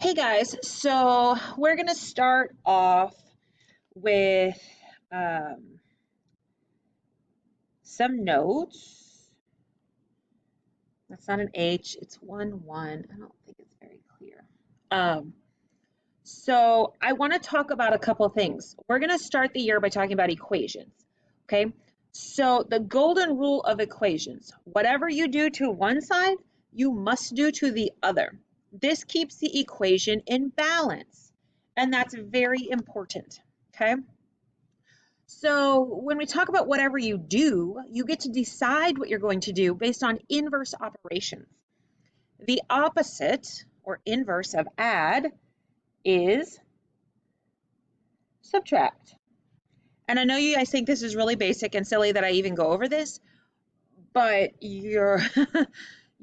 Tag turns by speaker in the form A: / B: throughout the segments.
A: Hey guys, so we're going to start off with um, some notes. That's not an H, it's 1, 1. I don't think it's very clear. Um, so I want to talk about a couple things. We're going to start the year by talking about equations, okay? So the golden rule of equations, whatever you do to one side, you must do to the other. This keeps the equation in balance, and that's very important, okay? So when we talk about whatever you do, you get to decide what you're going to do based on inverse operations. The opposite or inverse of add is subtract. And I know you guys think this is really basic and silly that I even go over this, but you're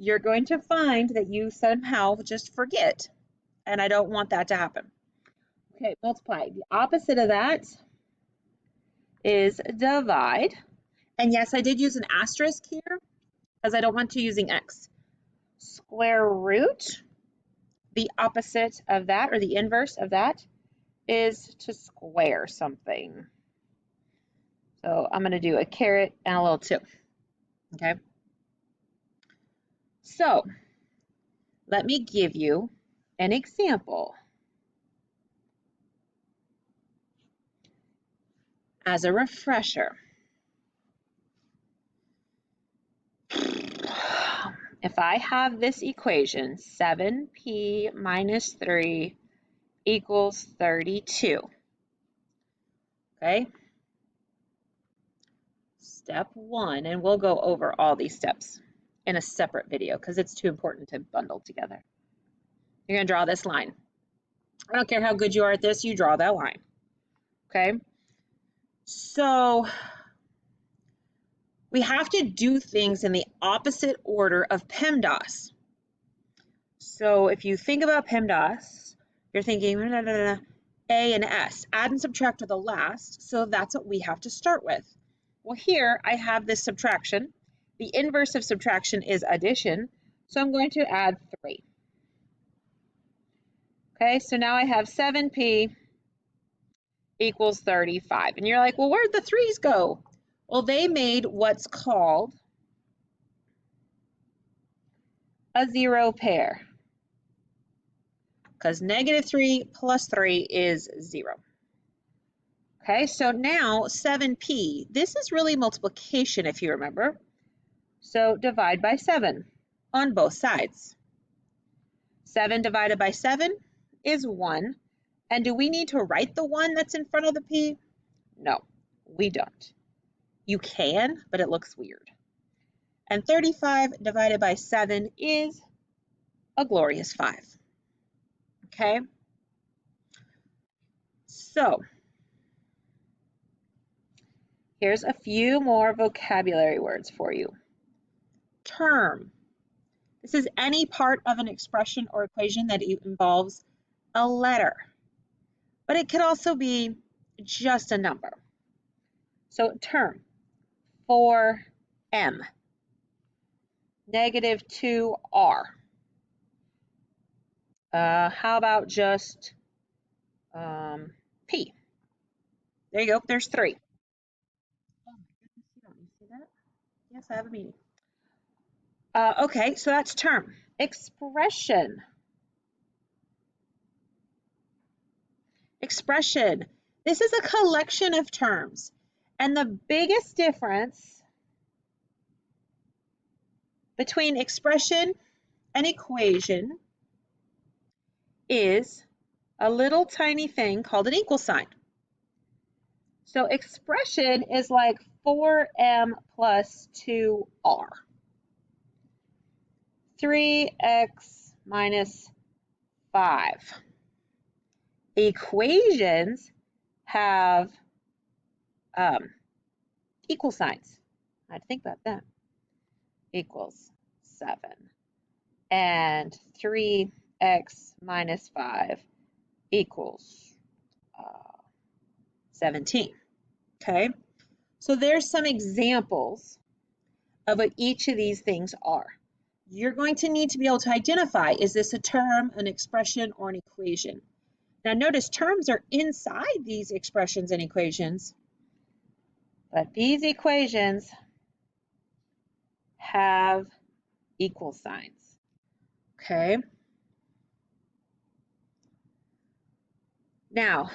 A: you're going to find that you somehow just forget, and I don't want that to happen. Okay, multiply. The opposite of that is divide. And yes, I did use an asterisk here because I don't want to using x. Square root, the opposite of that or the inverse of that is to square something. So I'm going to do a caret and a little 2. Okay. So let me give you an example. As a refresher, if I have this equation, 7p minus 3 equals 32, okay? Step 1, and we'll go over all these steps in a separate video because it's too important to bundle together. You're going to draw this line. I don't care how good you are at this, you draw that line, okay? So we have to do things in the opposite order of PEMDAS. So if you think about PEMDAS, you're thinking A and S, add and subtract are the last, so that's what we have to start with. Well, here I have this subtraction. The inverse of subtraction is addition, so I'm going to add 3. Okay, so now I have 7p equals 35. And you're like, well, where'd the 3's go? Well, they made what's called a zero pair, because -3 plus 3 is 0. Okay, so now 7p, this is really multiplication if you remember. So divide by 7 on both sides. 7 divided by 7 is 1. And do we need to write the 1 that's in front of the p? No, we don't. You can, but it looks weird. And 35 divided by 7 is a glorious 5. Okay? So, here's a few more vocabulary words for you. Term. This is any part of an expression or equation that involves a letter, but it could also be just a number. So term, 4m, -2r. How about just p? There you go, there's 3. Oh my goodness, you don't need to see that? Yes, I have a meeting. Okay, so that's term. Expression. Expression. This is a collection of terms. And the biggest difference between expression and equation is a little tiny thing called an equal sign. So expression is like 4m plus 2r. 3x minus 5. Equations have equal signs. I had to think about that. Equals 7. And 3x minus 5 equals 17. Okay, so there's some examples of what each of these things are. you're going to need to be able to identify, is this a term, an expression, or an equation? Now notice terms are inside these expressions and equations, but these equations have equal signs, okay? Now,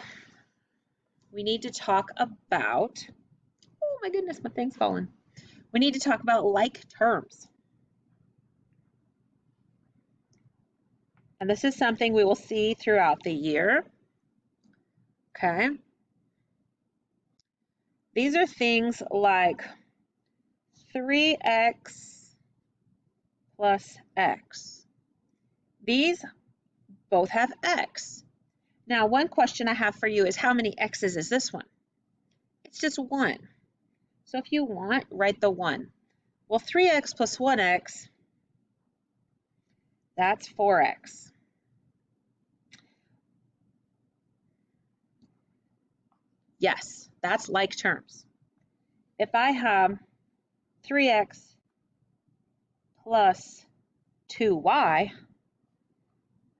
A: we need to talk about, oh my goodness, my thing's falling. We need to talk about like terms. And this is something we will see throughout the year, okay? These are things like 3x plus x. These both have x. Now, one question I have for you is how many x's is this one? It's just one. So if you want, write the 1. Well, 3x plus 1x, that's 4x. Yes, that's like terms. If I have 3x plus 2y,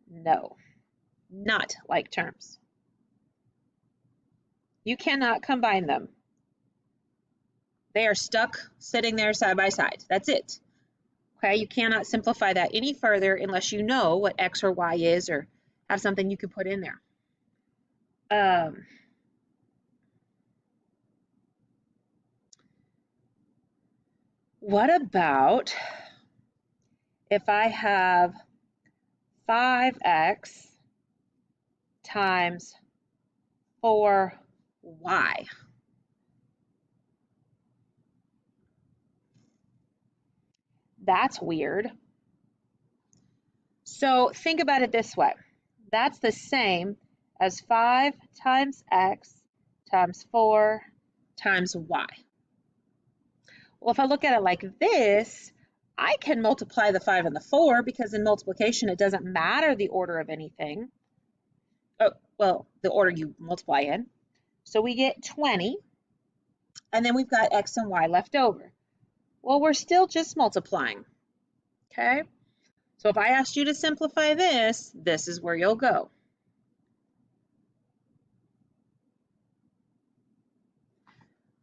A: no, not like terms. You cannot combine them. They are stuck sitting there side by side. That's it. Okay, you cannot simplify that any further unless you know what x or y is or have something you can put in there. What about if I have 5x times 4y? That's weird. So think about it this way. That's the same as 5 times x times 4 times y. Well, if I look at it like this, I can multiply the 5 and the 4 because in multiplication it doesn't matter the order of anything. Oh, well, the order you multiply in. So we get 20, and then we've got x and y left over. Well, we're still just multiplying, okay? So if I asked you to simplify this, this is where you'll go.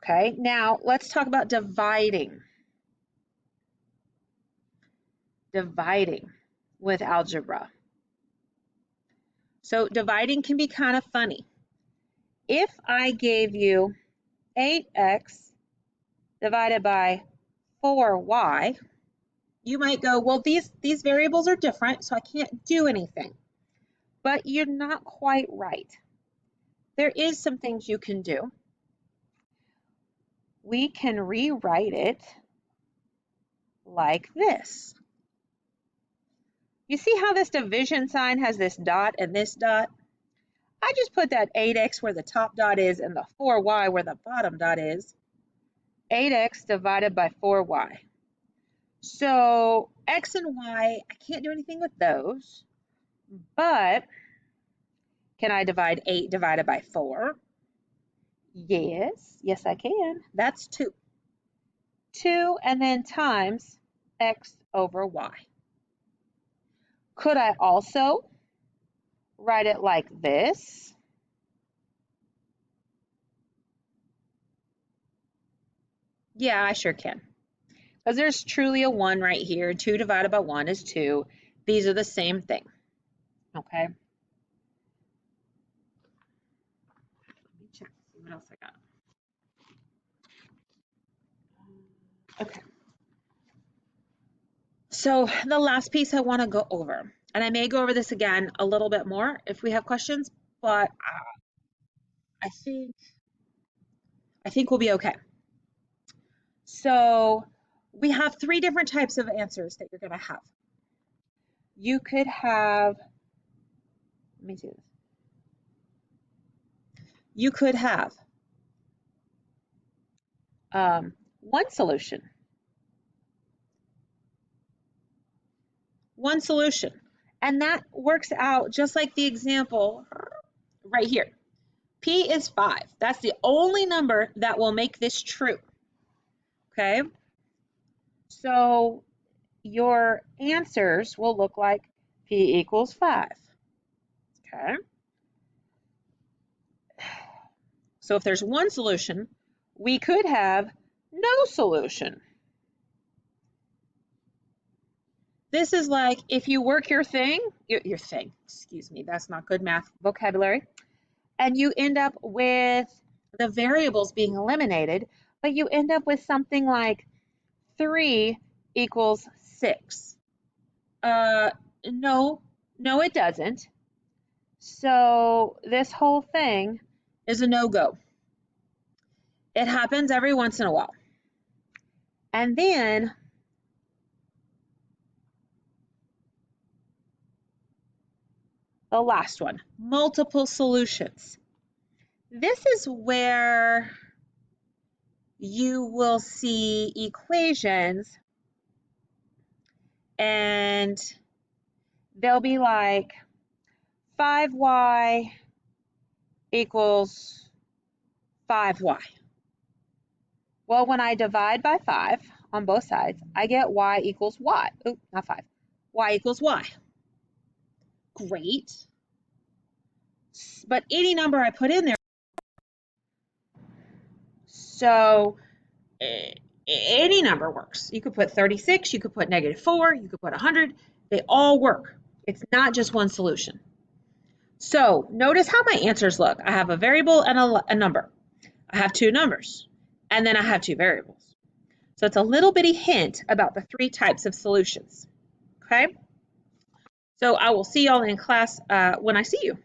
A: Okay, now let's talk about dividing. Dividing with algebra. So dividing can be kind of funny. If I gave you 8x divided by 4y, you might go, well, these variables are different, so I can't do anything. But you're not quite right. There is some things you can do. We can rewrite it like this. You see how this division sign has this dot and this dot? I just put that 8x where the top dot is and the 4y where the bottom dot is. 8x divided by 4y. So x and y, I can't do anything with those, but can I divide 8 divided by 4? Yes, I can. That's 2. 2 and then times x over y. Could I also write it like this? Yeah, I sure can. Because there's truly a 1 right here. 2 divided by 1 is 2. These are the same thing. Okay. Let me check, see what else I got. Okay. So the last piece I want to go over, and I may go over this again a little bit more if we have questions, but I think we'll be okay. So we have 3 different types of answers that you're going to have. You could have, let me see this. You could have one solution. One solution. And that works out just like the example right here. P is 5. That's the only number that will make this true. Okay? So your answers will look like p equals 5. Okay. So if there's one solution, we could have no solution. This is like if you work your thing, excuse me, that's not good math vocabulary, and you end up with the variables being eliminated, but you end up with something like 3 equals 6. Uh, no, no, it doesn't. So this whole thing is a no-go. It happens every once in a while. And then the last one, multiple solutions. This is where you will see equations and they'll be like 5y equals 5y. Well, when I divide by 5 on both sides, I get y equals y. Oh, not 5. Y equals y. Great. But any number I put in there, so any number works. You could put 36, you could put -4, you could put 100. They all work. It's not just one solution. So notice how my answers look. I have a variable and a number. I have two numbers, and then I have two variables. So it's a little bitty hint about the three types of solutions. Okay? So I will see y'all in class when I see you.